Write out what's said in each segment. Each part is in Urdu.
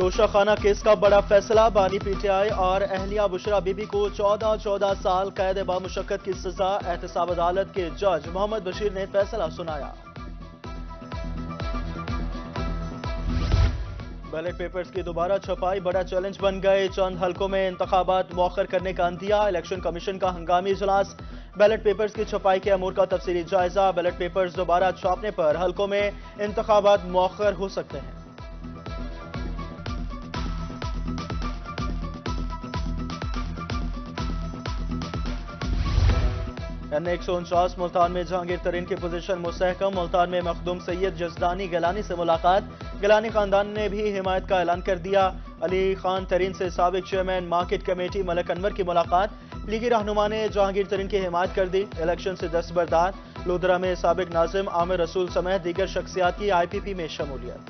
توشہ خانہ کیس کا بڑا فیصلہ، بانی پی ٹی آئی اور اہلیہ بشرا بی بی کو 14 سال قید بامشقت کی سزا۔ احتساب عدالت کے جج محمد بشیر نے فیصلہ سنایا۔ بیلٹ پیپرز کی دوبارہ چھپائی بڑا چیلنج بن گئے، چند حلقوں میں انتخابات مؤخر کرنے کا عندیہ۔ الیکشن کمیشن کا ہنگامی اجلاس، بیلٹ پیپرز کی چھپائی کے امور کا تفصیلی جائزہ۔ بیلٹ پیپرز دوبارہ چھاپنے پر حلقوں میں انتخابات مؤخر ہو سکتے ہیں۔ N149 ملتان میں جہانگیر ترین کی پوزیشن مستحکم، ملتان میں مخدوم سید جزدانی گیلانی سے ملاقات، گیلانی خاندان نے بھی حمایت کا اعلان کر دیا۔ علی خان ترین سے سابق چیئرمین مارکیٹ کمیٹی ملک انور کی ملاقات، لیگی رہنما نے جہانگیر ترین کی حمایت کر دی۔ الیکشن سے دستبردار، لودھرا میں سابق ناظم عامر رسول سمیت دیگر شخصیات کی آئی پی پی میں شمولیت۔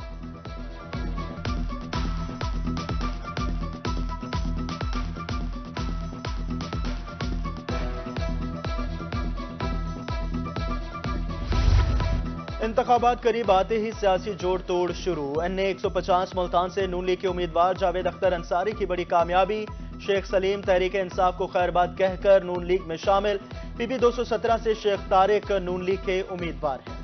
انتخابات قریب آتے ہی سیاسی جوڑ توڑ شروع۔ N150 ملتان سے نون لیگ کے امیدوار جاوید اختر انصاری کی بڑی کامیابی، شیخ سلیم تحریک انصاف کو خیر بات کہہ کر نون لیگ میں شامل۔ پی پی 217 سے شیخ طارق نون لیگ کے امیدوار ہیں۔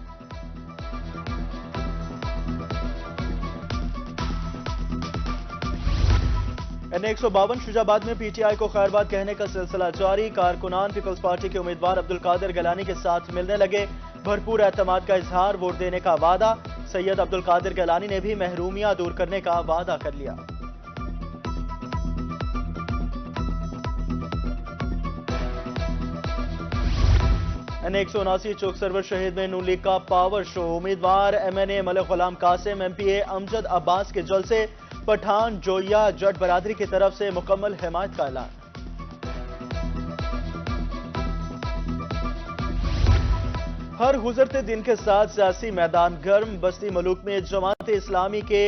N152 شجاع آباد میں پی ٹی آئی کو خیر بات کہنے کا سلسلہ جاری، کارکنان پیپلز پارٹی کے امیدوار عبدالقادر گیلانی کے ساتھ ملنے لگے، بھرپور اعتماد کا اظہار، ووٹ دینے کا وعدہ۔ سید عبدالقادر گیلانی نے بھی محرومیاں دور کرنے کا وعدہ کر لیا۔ N179 چوک سرور شہید میں نون لیگ کا پاور شو، امیدوار ایم این اے ملک غلام قاسم، ایم پی اے امجد عباس کے جلسے، پٹھان جویا جٹ برادری کی طرف سے مکمل حمایت کا اعلان۔ ہر گزرتے دن کے ساتھ سیاسی میدان گرم، بستی ملوک میں جماعت اسلامی کے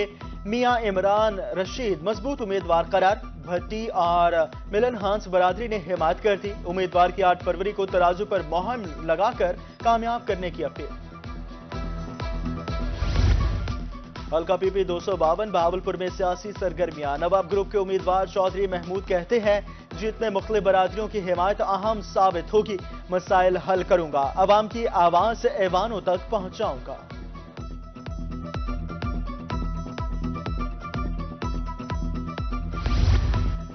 میاں عمران رشید مضبوط امیدوار قرار، بھٹی اور ملن ہانس برادری نے حمایت کر دی، امیدوار کی 8 فروری کو ترازو پر مہر لگا کر کامیاب کرنے کی اپیل۔ حلقہ پی پی 252 بہاولپور میں سیاسی سرگرمیاں، نواب گروپ کے امیدوار چودھری محمود کہتے ہیں جیت میں مختلف برادریوں کی حمایت اہم ثابت ہوگی، مسائل حل کروں گا، عوام کی آواز ایوانوں تک پہنچاؤں گا۔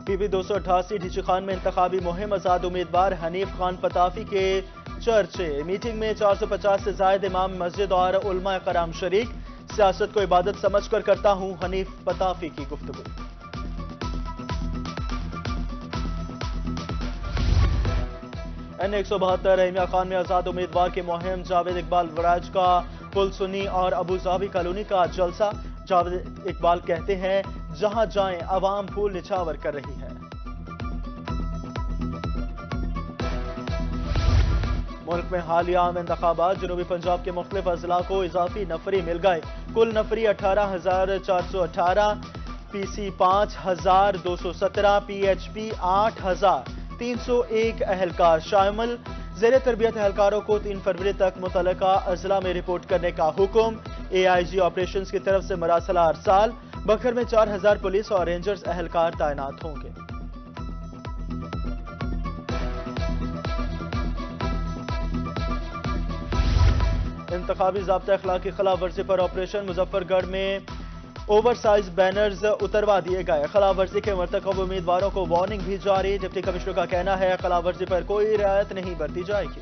پی پی 288 ڈھیچی خان میں انتخابی مہم، آزاد امیدوار حنیف خان پتافی کے چرچے، میٹنگ میں 450 سے زائد امام مسجد اور علماء کرام شریک، سیاست کو عبادت سمجھ کر کرتا ہوں، حنیف پتافی کی گفتگو۔ N172 رحیمیہ خان میں آزاد امیدوار کی مہم، جاوید اقبال وراج کا پل سنی اور ابو ظبی کالونی کا جلسہ، جاوید اقبال کہتے ہیں جہاں جائیں عوام پھول نچھاور کر رہی ہے۔ ملک میں حالیہ عام انتخابات، جنوبی پنجاب کے مختلف اضلاع کو اضافی نفری مل گئے، کل نفری 18,418، پی سی 5,217، پی ایچ پی 8,301 اہلکار شامل۔ زیر تربیت اہلکاروں کو 3 فروری تک متعلقہ اضلاع میں رپورٹ کرنے کا حکم، اے آئی جی آپریشنز کی طرف سے مراسلہ ارسال، بکھر میں 4,000 پولیس اور رینجرز اہلکار تعینات ہوں گے۔ انتخابی ضابطہ اخلاق کی خلاف ورزی پر آپریشن، مظفر گڑھ میں اوور سائز بینرز اتروا دیے گئے، خلاف ورزی کے مرتکب امیدواروں کو وارننگ بھی جاری، ڈپٹی کمشنر کا کہنا ہے خلاف ورزی پر کوئی رعایت نہیں برتی جائے گی۔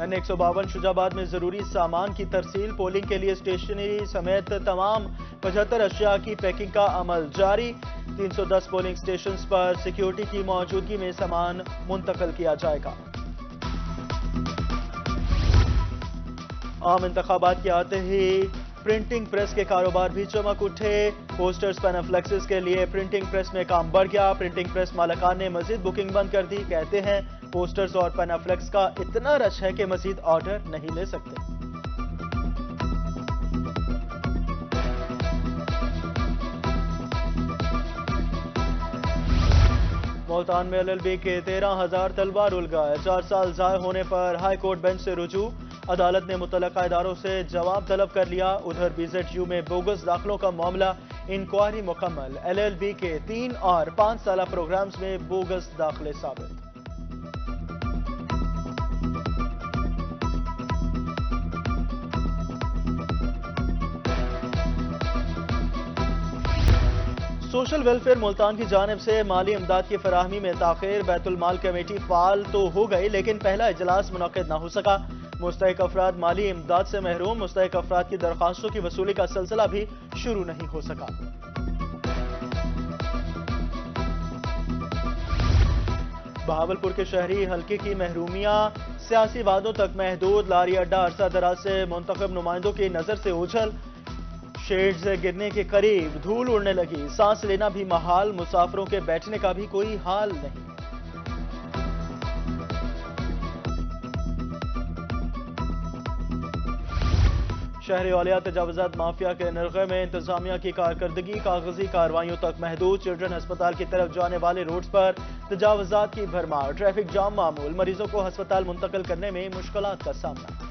N152 شجاع آباد میں ضروری سامان کی ترسیل، پولنگ کے لیے اسٹیشنری سمیت تمام 75 اشیاء کی پیکنگ کا عمل جاری، 310 پولنگ سٹیشنز پر سیکیورٹی کی موجودگی میں سامان منتقل کیا جائے گا۔ عام انتخابات کے آتے ہی پرنٹنگ پریس کے کاروبار بھی چمک اٹھے، پوسٹرز پین فلیکسز کے لیے پرنٹنگ پریس میں کام بڑھ گیا، پرنٹنگ پریس مالکان نے مزید بکنگ بند کر دی، کہتے ہیں پوسٹرز اور پین فلیکس کا اتنا رش ہے کہ مزید آرڈر نہیں لے سکتے۔ ملتان میں LLB کے 13,000 طلبہ رول گئے 4 سال ضائع ہونے پر ہائی کورٹ بینچ سے رجوع عدالت نے متعلقہ اداروں سے جواب طلب کر لیا ادھر BZU میں بوگس داخلوں کا معاملہ انکوائری مکمل LLB کے 3 اور 5 سالہ پروگرامز میں بوگس داخلے ثابت سوشل ویلفیئر ملتان کی جانب سے مالی امداد کی فراہمی میں تاخیر بیت المال کمیٹی فعال تو ہو گئی لیکن پہلا اجلاس منعقد نہ ہو سکا مستحق افراد مالی امداد سے محروم مستحق افراد کی درخواستوں کی وصولی کا سلسلہ بھی شروع نہیں ہو سکا بہاولپور کے شہری حلقے کی محرومیاں سیاسی وعدوں تک محدود لاری اڈا عرصہ دراز سے منتخب نمائندوں کی نظر سے اوجھل شیڈز گرنے کے قریب دھول اڑنے لگی سانس لینا بھی محال مسافروں کے بیٹھنے کا بھی کوئی حال نہیں شہری اولیاء تجاوزات مافیا کے نرغے میں انتظامیہ کی کارکردگی کاغذی کارروائیوں تک محدود چلڈرن ہسپتال کی طرف جانے والے روڈز پر تجاوزات کی بھرمار ٹریفک جام معمول مریضوں کو ہسپتال منتقل کرنے میں مشکلات کا سامنا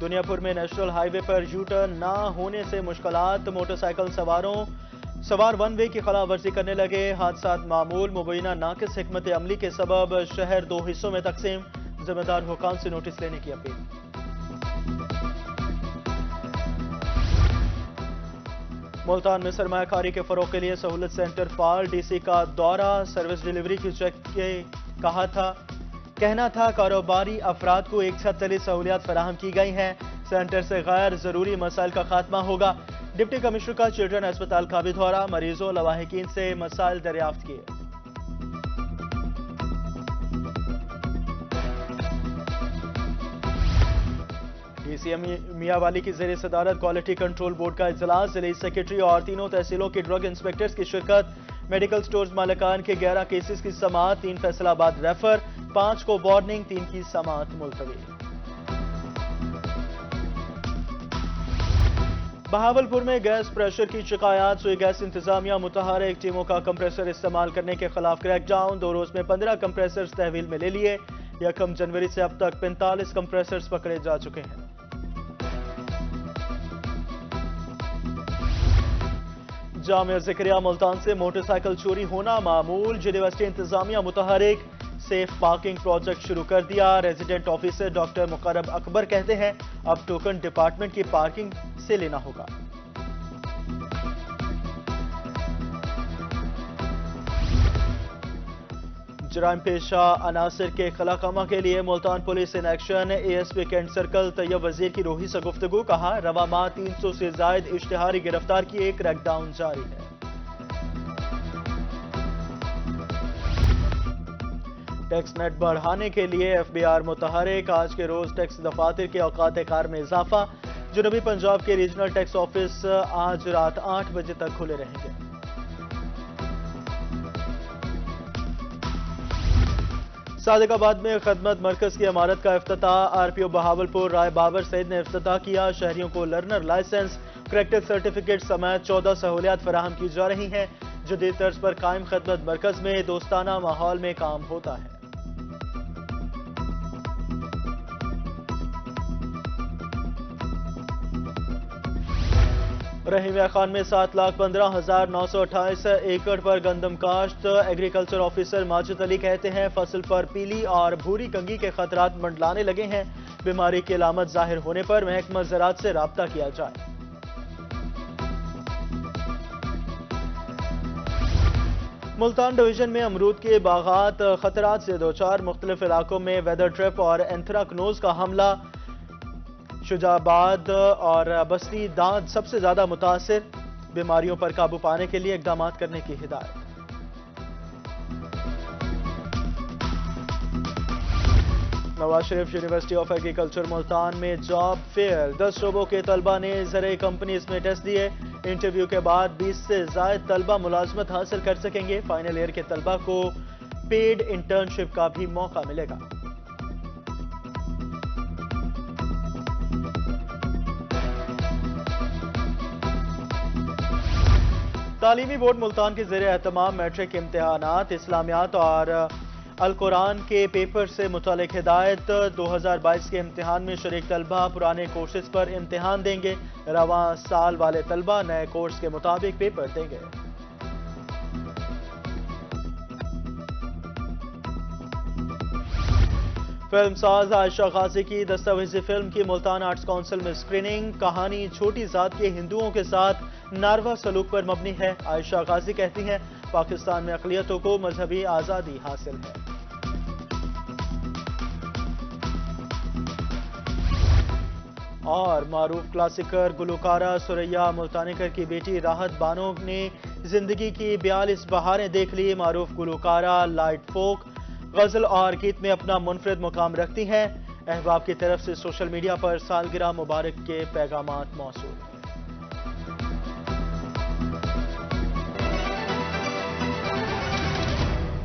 دنیا پور میں national high way per you turn نہ ہونے سے مشکلات موٹر سائیکل سوار ون وے کی خلاف ورزی کرنے لگے حادثات معمول مبینہ ناقص حکمت عملی کے سبب شہر 2 حصوں میں تقسیم ذمہ دار حکام سے نوٹس لینے کی اپیل ملتان میں سرمایہ کاری کے فروغ کے لیے سہولت سینٹر فعال DC کا دورہ سروس ڈیلیوری کی چیک کے کہنا تھا کاروباری افراد کو ایک چھت تلے سہولیات فراہم کی گئی ہیں سینٹر سے غیر ضروری مسائل کا خاتمہ ہوگا ڈپٹی کمشنر کا چلڈرن ہسپتال کا بھی دورہ مریضوں لواحقین سے مسائل دریافت کیے DC میاں والی کی زیر صدارت کوالٹی کنٹرول بورڈ کا اجلاس ضلعی سیکرٹری اور تینوں تحصیلوں کے ڈرگ انسپیکٹرز کی شرکت میڈیکل سٹورز مالکان کے 11 کیسز کی سماعت 3 فیصل آباد ریفر 5 کو وارننگ 3 کی سماعت ملتوی بہاولپور میں گیس پریشر کی شکایات سوئی گیس انتظامیہ متحرک ٹیموں کا کمپریسر استعمال کرنے کے خلاف کریک ڈاؤن 2 روز میں 15 کمپریسرز تحویل میں لے لیے 1 جنوری سے اب تک 45 کمپریسرز پکڑے جا چکے ہیں جامعہ ذکریہ ملتان سے موٹر سائیکل چوری ہونا معمول یونیورسٹی انتظامیہ متحرک سیف پارکنگ پروجیکٹ شروع کر دیا ریزیڈنٹ آفیسر ڈاکٹر مقرب اکبر کہتے ہیں اب ٹوکن ڈپارٹمنٹ کی پارکنگ سے لینا ہوگا جرائم پیشہ عناصر کے خلاقامہ کے لیے Multan police in action ASP cantt circle Tayyab Wazir کی روحی سے گفتگو کہا رواں ماہ 300 سے زائد اشتہاری گرفتار کیے کریک ڈاؤن جاری ہے ٹیکس نیٹ بڑھانے کے لیے FBR متحرک آج کے روز ٹیکس دفاتر کے اوقات کار میں اضافہ جنوبی پنجاب کے ریجنل ٹیکس آفس آج رات 8 بجے تک کھلے رہیں گے صادق آباد میں خدمت مرکز کی عمارت کا افتتاح RPO بہاولپور رائے بابر سعید نے افتتاح کیا شہریوں کو لرنر لائسنس کریکٹر سرٹیفکیٹ سمیت 14 سہولیات فراہم کی جا رہی ہیں جدید طرز پر قائم خدمت مرکز میں دوستانہ ماحول میں کام ہوتا ہے رحیمیہ خان میں 7,15,928 ایکڑ پر گندم کاشت ایگریکلچر آفیسر ماجد علی کہتے ہیں فصل پر پیلی اور بھوری کنگھی کے خطرات منڈلانے لگے ہیں بیماری کی علامت ظاہر ہونے پر محکمہ زراعت سے رابطہ کیا جائے ملتان ڈویژن میں امرود کے باغات خطرات سے دوچار مختلف علاقوں میں ویدر ٹرپ اور اینتھراکنوز کا حملہ شجاعباد اور بستی دانت سب سے زیادہ متاثر بیماریوں پر قابو پانے کے لیے اقدامات کرنے کی ہدایت Nawaz Sharif university of agriculture Multan میں جاب فیئر 10 شعبوں کے طلبہ نے زرعی کمپنیز میں ٹیسٹ دیے انٹرویو کے بعد 20 سے زائد طلبہ ملازمت حاصل کر سکیں گے فائنل ایئر کے طلبہ کو پیڈ انٹرنشپ کا بھی موقع ملے گا تعلیمی بورڈ ملتان کے زیر اہتمام میٹرک امتحانات اسلامیات اور القرآن کے پیپر سے متعلق ہدایت 2022 کے امتحان میں شریک طلبہ پرانے کورسز پر امتحان دیں گے۔ رواں سال والے طلبہ نئے کورس کے مطابق پیپر دیں گے۔ فلم ساز عائشہ غازی کی دستاویزی فلم کی ملتان آرٹس کونسل میں اسکریننگ۔ کہانی چھوٹی ذات کے ہندوؤں کے ساتھ ناروا سلوک پر مبنی ہے۔ عائشہ غازی کہتی ہیں پاکستان میں اقلیتوں کو مذہبی آزادی حاصل ہے۔ اور معروف کلاسیکر گلوکارہ ثریا ملتانیکر کی بیٹی راحت بانو نے زندگی کی 42 بہاریں دیکھ لی۔ معروف گلوکارہ لائٹ فوک، غزل اور گیت میں اپنا منفرد مقام رکھتی ہیں۔ احباب کی طرف سے سوشل میڈیا پر سالگرہ مبارک کے پیغامات موصول ہیں۔